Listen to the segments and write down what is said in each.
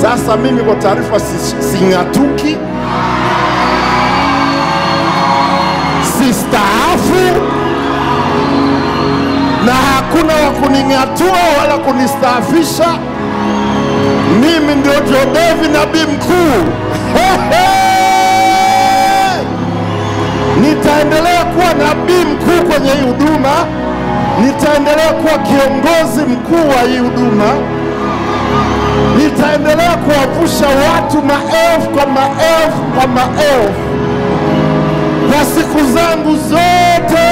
Sasa mimi kwa taarifa sing'atuki, sistaafu, na hakuna wa kuning'atua wala kunistaafisha. Mimi ndio Jodevi nabii mkuu. Nitaendelea kuwa nabii mkuu kwenye hii huduma. Nitaendelea kuwa kiongozi mkuu wa hii huduma. Nitaendelea kuwavusha watu maelfu kwa maelfu kwa maelfu kwa siku zangu zote.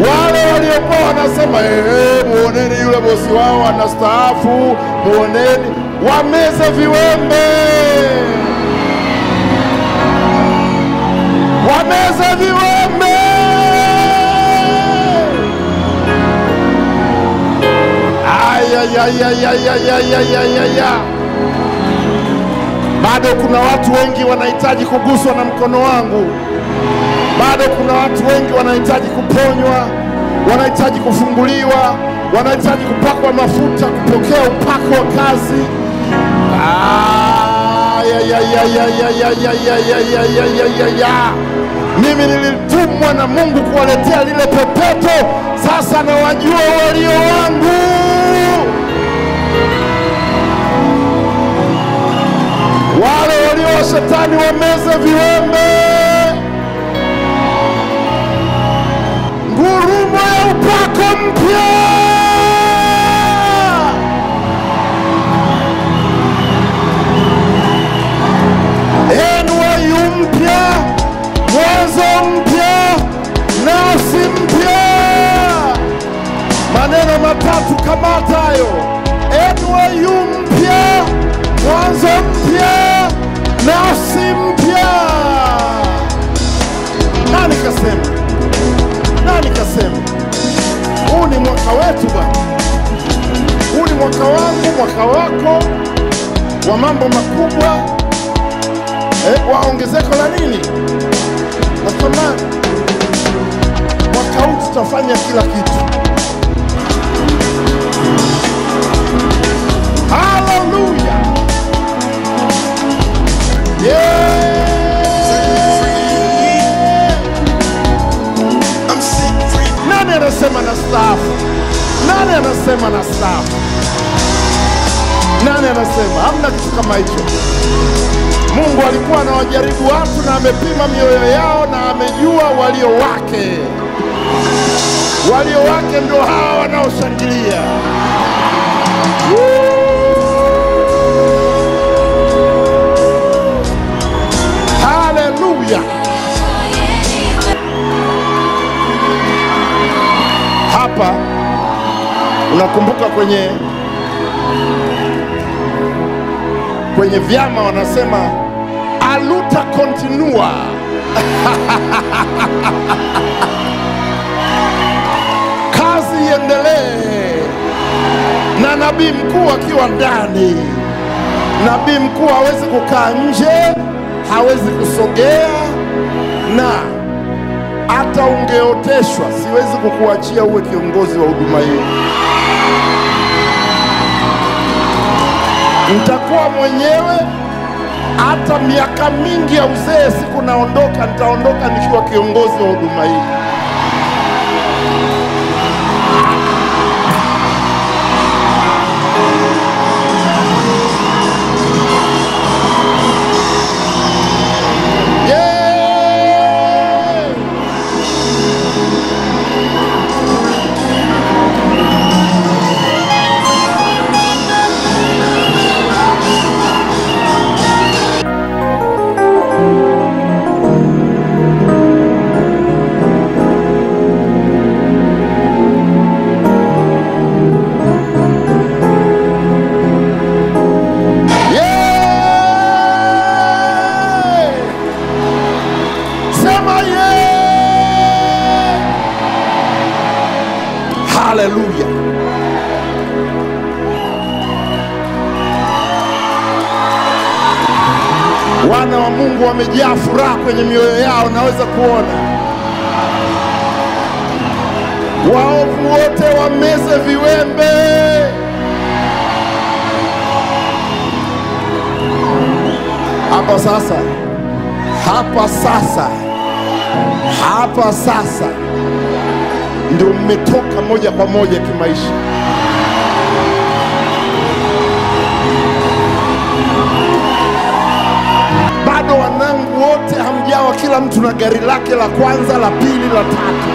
Wale waliokuwa wanasema muoneni yule bosi wao anastaafu, muoneni, wameze viwembe, wameze viwembe. Bado kuna watu wengi wanahitaji kuguswa na mkono wangu. Bado kuna watu wengi wanahitaji kuponywa, wanahitaji kufunguliwa, wanahitaji kupakwa mafuta, kupokea upako wa kazi. Mimi nilitumwa na Mungu kuwaletea lile pepeto. Sasa nawajua walio wangu. Wale walio wa shetani wameze viwembe. Ngurumo ya upako mpya. NYU mpya, mwanzo mpya, nafsi mpya. Maneno matatu kamatayo: NYU mpya, mwanzo mpya, nafsi mpya. Nani kasema? Nani kasema? Huu ni mwaka wetu bwana. Huu ni mwaka wangu, mwaka wako, wa mambo makubwa. Wa ongezeko la nini? Nasema mwaka huu tutafanya kila kitu. Hallelujah. Yeah. Nani anasema na staafu? Nani anasema na staafu? Nani anasema? Hamna kitu kama hicho. Mungu alikuwa anawajaribu watu na amepima mioyo yao na amejua walio wake. Walio wake ndio hawa wanaoshangilia. Hallelujah. Hapa unakumbuka kwenye vyama wanasema aluta continua. Kazi iendelee na nabii mkuu akiwa ndani. Nabii mkuu hawezi kukaa nje, hawezi kusogea, na hata ungeoteshwa siwezi kukuachia uwe kiongozi wa huduma hii. Nitakuwa mwenyewe. Hata miaka mingi ya uzee siku naondoka, nitaondoka nikiwa kiongozi wa huduma hii. Hallelujah. Wana wa Mungu wamejaa furaha kwenye mioyo yao, naweza kuona. waovu wote wameze viwembe. Hapa sasa, hapa sasa, hapa sasa ndio mmetoka moja kwa moja kimaisha. Bado wanangu wote hamjawa kila mtu na gari lake la kwanza, la pili, la tatu.